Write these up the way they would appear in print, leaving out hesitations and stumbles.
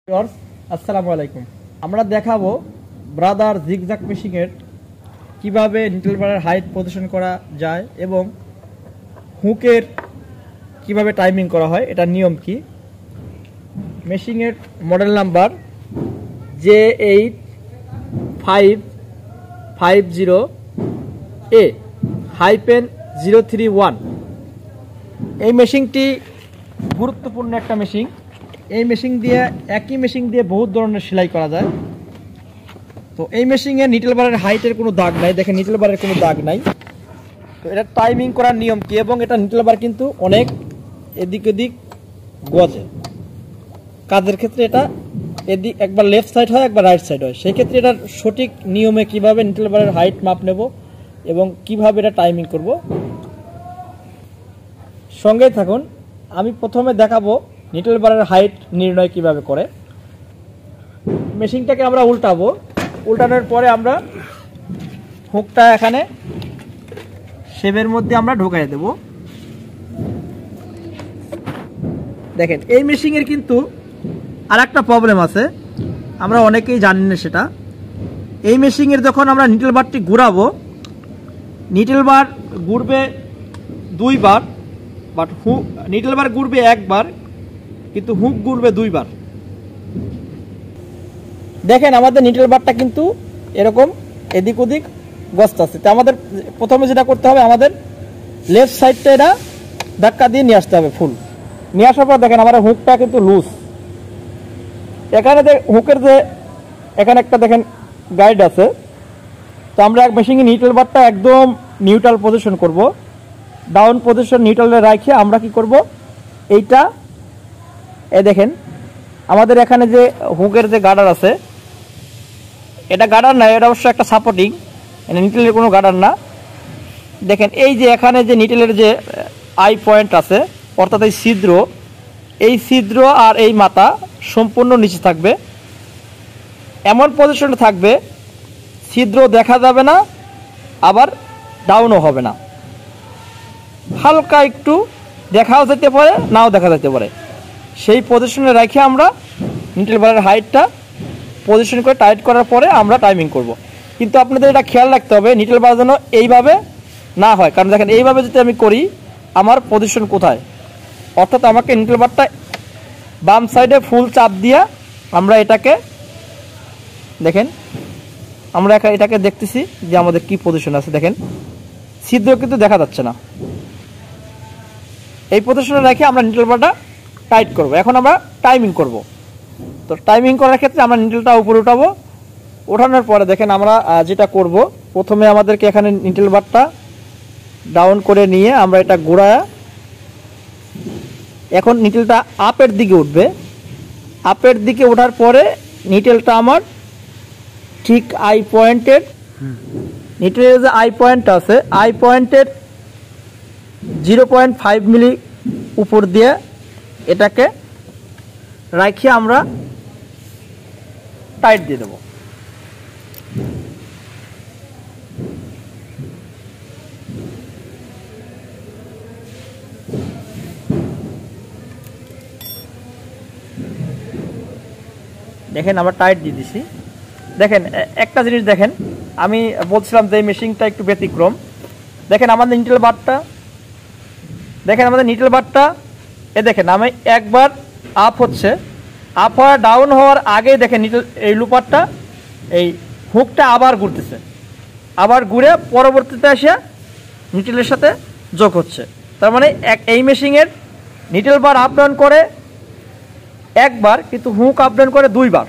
Viewers, আসসালামু আলাইকুম। আমরা দেখাবো ব্রাদার জিগজ্যাক মেশিনের কিভাবে নিডল বারের হাইট পজিশন করা যায় এবং হুকের কিভাবে টাইমিং করা হয়, এটার নিয়ম কি। মেশিনের মডেল নাম্বার J8550A-031। এই মেশিনটি গুরুত্বপূর্ণ একটা মেশিন। এই মেশিন দিয়ে একই মেশিন দিয়ে বহুত ধরনের সেলাই করা যায়। তো এই মেশিনে নিডল বারের হাইটের কোনো দাগ নাই, দেখেন নিডল বারের কোনো দাগ নাই। তো এটা টাইমিং করার নিয়ম কি, এবং এটা নিডল বার কিন্তু অনেক এদিক ওদিক গজে। কাজের ক্ষেত্রে এটা এদিক একবার লেফট সাইড হয়, একবার রাইট সাইড হয়। সেই ক্ষেত্রে এটার সঠিক নিয়মে কিভাবে নিডল বারের হাইট মাপ নেব এবং কিভাবে এটা টাইমিং করব, সঙ্গেই থাকুন। আমি প্রথমে দেখাবো নিডল বারের হাইট নির্ণয় কিভাবে করে। মেশিনটাকে আমরা উল্টাবো, উল্টানোর পরে আমরা হুকটা এখানে শেপের মধ্যে আমরা ঢোকাই দেব। দেখেন এই মেশিনের কিন্তু আর একটা প্রবলেম আছে, আমরা অনেকেই জানি না সেটা। এই মেশিনের যখন আমরা নিডল বারটি ঘুরাবো, নিডল বার ঘুরবে দুইবার, বাট হুক নিডল বার ঘুরবে একবার, কিন্তু হুক ঘুরবে দুইবার। দেখেন আমাদের নিডল বারটা কিন্তু এরকম এদিক ওদিক গসতেছে। তো আমাদের প্রথমে যেটা করতে হবে, আমাদের লেফট সাইডটা এটা ধাক্কা দিয়ে নিয়ে আসতে হবে ফুল। নিয়ে আসার পর দেখেন আমাদের হুকটা কিন্তু লুজ। এখানে হুকের যে এখানে একটা দেখেন গাইড আছে। তো আমরা এক মেশিনে নিডল বারটা একদম নিউট্রাল পজিশন করব। ডাউন পজিশন নিউট্রালে রাখে আমরা কি করব, এইটা দেখেন আমাদের এখানে যে হুকের যে গার্ডার আছে, এটা গার্ডার না, এটা অবশ্য একটা সাপোর্টিং, এটা নিটেলের কোনো গার্ডার না। দেখেন এই যে এখানে যে নিটেলের যে আই পয়েন্ট আছে, অর্থাৎ এই ছিদ্র আর এই মাথা সম্পূর্ণ নিচে থাকবে। এমন পজিশনে থাকবে ছিদ্র দেখা যাবে না, আবার ডাউনও হবে না, হালকা একটু দেখাও যেতে পারে, নাও দেখা যেতে পারে। সেই পজিশনে রেখে আমরা নিডল বারের হাইটটা পজিশন করে টাইট করার পরে আমরা টাইমিং করব। কিন্তু আপনাদের এটা খেয়াল রাখতে হবে নিডল বার যেন এইভাবে না হয়, কারণ দেখেন এইভাবে যদি আমি করি আমার পজিশন কোথায়, অর্থাৎ আমাকে নিডল বারটা বাম সাইডে ফুল চাপ দিয়া আমরা এটাকে দেখেন, আমরা এটাকে দেখতেছি যে আমাদের কি পজিশন আছে। দেখেন ছিদ্র কিন্তু দেখা যাচ্ছে না। এই পজিশনে রেখে আমরা নিডল বারটা টাইট করব। এখন আমরা টাইমিং করব। তো টাইমিং করার ক্ষেত্রে আমরা নিডলটা উপরে উঠাবো। ওঠানোর পরে দেখেন আমরা যেটা করব, প্রথমে আমাদেরকে এখানে নিডল বারটা ডাউন করে নিয়ে আমরা এটা ঘোরায়া, এখন নিডলটা আপের দিকে উঠবে। আপের দিকে ওঠার পরে নিডলটা আমার ঠিক আই পয়েন্টের, নিডলের যে আই পয়েন্ট আছে, আই পয়েন্টের 0.5 মিলি উপর দিয়ে এটাকে রাখি আমরা টাইট দিয়ে দেব। দেখেন আমরা টাইট দিয়ে দিছি। দেখেন একটা জিনিস দেখেন, আমি বলছিলাম যে এই মেশিনটা একটু ব্যতিক্রম। দেখেন আমাদের নিডল বারটা, দেখেন আমাদের নিডল বারটা দেখেন আমি একবার আপ হচ্ছে, আপ হওয়া ডাউন হওয়ার আগে দেখেন নিডল এই লুপারটা এই হুকটা আবার ঘুরতেছে, আবার ঘুরে পরবর্তীতে এসে নিডলের সাথে যোগ হচ্ছে। তার মানে এই মেশিনের নিডল বার আপ ডাউন করে একবার, কিন্তু হুক আপ ডাউন করে দুইবার।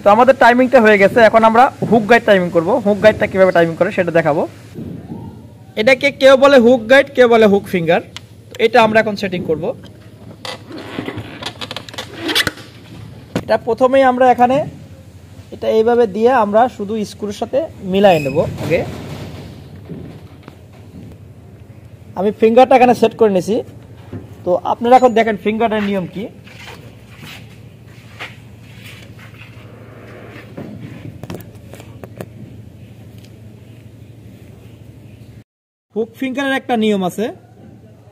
তো আমাদের টাইমিংটা হয়ে গেছে। এখন আমরা হুক গাইড টাইমিং করব। হুক গাইডটা কীভাবে টাইমিং করে সেটা দেখাবো। এটাকে কেউ বলে হুক গাইড, কেউ বলে হুক ফিঙ্গার। এটা আমরা এখন সেটিং করব। এটা প্রথমেই আমরা এখানে এটা এইভাবে দিয়ে আমরা শুধু স্ক্রুর সাথে মিলাই নেব। আগে আমি ফিঙ্গারটা এখানে সেট করে নিয়েছি। তো আপনারা এখন দেখেন ফিঙ্গারের নিয়ম কি। হুক ফিঙ্গারের একটা নিয়ম আছে,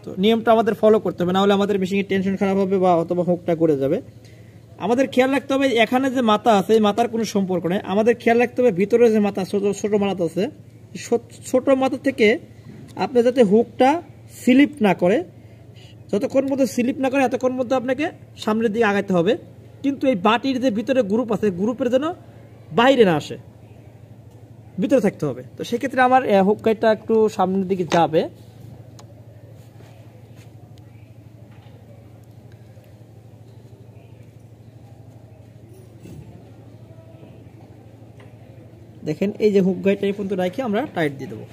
তো নিয়মটা আমাদের ফলো করতে হবে, না হলে আমাদের মেশিনের টেনশন খারাপ হবে বা অথবা হুকটা করে যাবে। আমাদের খেয়াল রাখতে হবে এখানে যে মাথা আছে এই মাথার কোনো সম্পর্ক নেই, আমাদের খেয়াল রাখতে হবে ভিতরে যে মাথা ছোট মাথা আছে ছোট মাথা থেকে আপনি যাতে হুকটা স্লিপ না করে, যতক্ষণ মধ্যে স্লিপ না করে এতক্ষণ মধ্যে আপনাকে সামনের দিকে আগাইতে হবে। কিন্তু এই বাটির যে ভিতরে গ্রুপ আছে গ্রুপের যেন বাইরে না আসে, ভিতরে থাকতে হবে। তো সেক্ষেত্রে আমার হুক গাইডটা একটু সামনের দিকে যাবে। দেখেন এই যে হুক গাইডটা এই পর্যন্ত রাখি আমরা টাইট দিয়ে দেবো।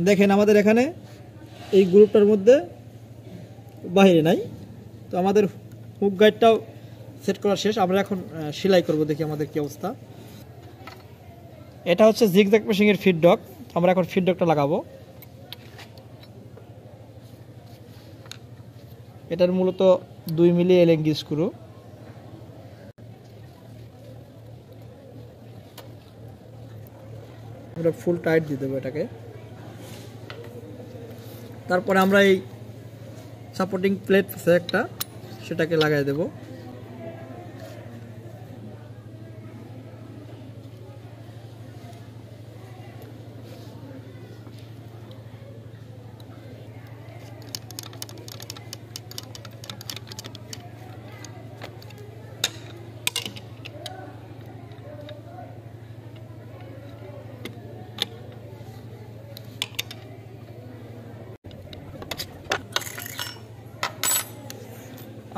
দেখেন আমাদের এখানে এই গ্রুপটার মধ্যে বাইরে নাই, তো আমাদের হুক গাইডটাও সেট করা শেষ। আমরা এখন সেলাই করব, দেখি আমাদের কি অবস্থা। এটা হচ্ছে জিগজ্যাগ মেশিনের ফিড ডগ, আমরা এখন ফিড ডগটা লাগাবো। এটার মূলত 2 মিলি এলএনজি স্ক্রু। আমরা ফুল টাইট দিয়ে দেবো এটাকে। তারপরে আমরা এই সাপোর্টিং প্লেট আছে একটা, সেটাকে লাগাই দেব।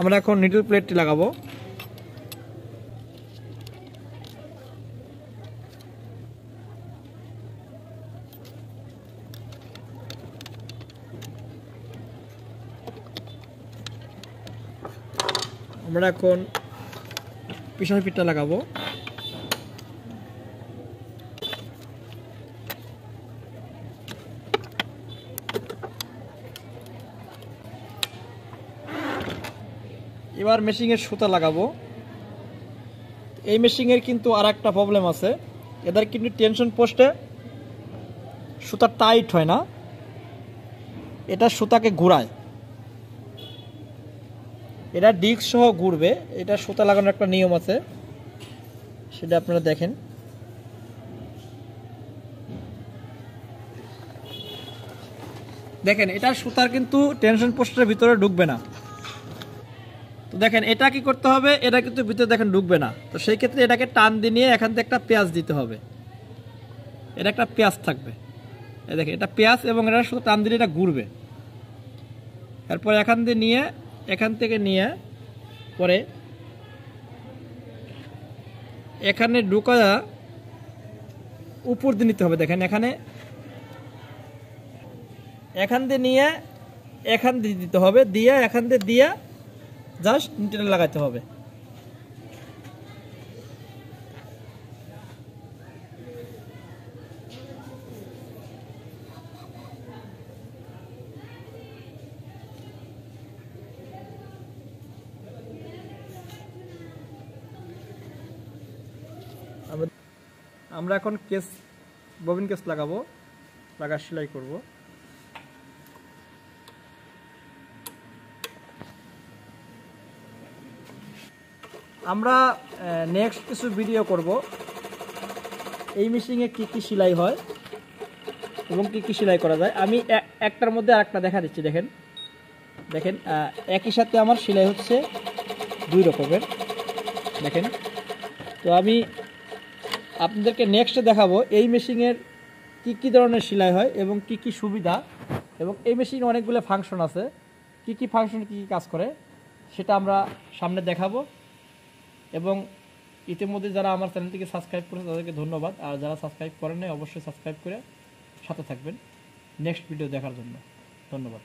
আমরা এখন নিডল প্লেটটি লাগাবো। আমরা এখন পিছনের পিঠটা লাগাবো। এবার মেশিনের সুতা লাগাবো। এই মেশিনের কিন্তু আর একটা প্রবলেম আছে, এদের কিন্তু টেনশন পোস্টে সুতা টাইট হয় না, এটা সুতাকে ঘুরায়, এটা ডিস্ক সহ ঘুরবে। এটা সুতা লাগানোর একটা নিয়ম আছে, সেটা আপনারা দেখেন। দেখেন এটা সুতার কিন্তু টেনশন পোস্টের ভিতরে ঢুকবে না। তো দেখেন এটা কি করতে হবে, এটা কিন্তু ভিতরে দেখেন ঢুকবে না। তো সেই ক্ষেত্রে এটাকে টান দিয়ে নিয়ে এখান থেকে একটা পেঁয়াজ দিতে হবে, এটা একটা পেঁয়াজ থাকবে। এই দেখেন এটা পেঁয়াজ, এবং এটা শুধু টান দিলে এটা ঘুরবে। এরপর এখান দিয়ে নিয়ে, এখান থেকে নিয়ে পরে এখানে ঢুকা উপর দিয়ে নিতে হবে। দেখেন এখানে এখান দিয়ে নিয়ে এখান দিয়ে দিতে হবে, দিয়ে এখান দিয়ে দিয়ে জাস্ট নিচে লাগাতে হবে। আমরা এখন কেস ববিন কেস লাগাবো, লাগা সেলাই করব। আমরা নেক্সট কিছু ভিডিও করব এই মেশিনে কি কি সেলাই হয় এবং কি কি সেলাই করা যায়। আমি একটার মধ্যে আরেকটা দেখা দিচ্ছি। দেখেন দেখেন একই সাথে আমার সেলাই হচ্ছে 2 রকমের। দেখেন, তো আমি আপনাদেরকে নেক্সটে দেখাবো এই মেশিনের কি কি ধরনের সেলাই হয় এবং কি কি সুবিধা, এবং এই মেশিনে অনেকগুলো ফাংশন আছে, কি কি ফাংশন কি কি কাজ করে সেটা আমরা সামনে দেখাবো। এবং ইতিমধ্যে যারা আমার চ্যানেলটিকে সাবস্ক্রাইব করেছে তাদেরকে ধন্যবাদ, আর যারা সাবস্ক্রাইব করেন নাই অবশ্যই সাবস্ক্রাইব করে সাথে থাকবেন নেক্সট ভিডিও দেখার জন্য। ধন্যবাদ।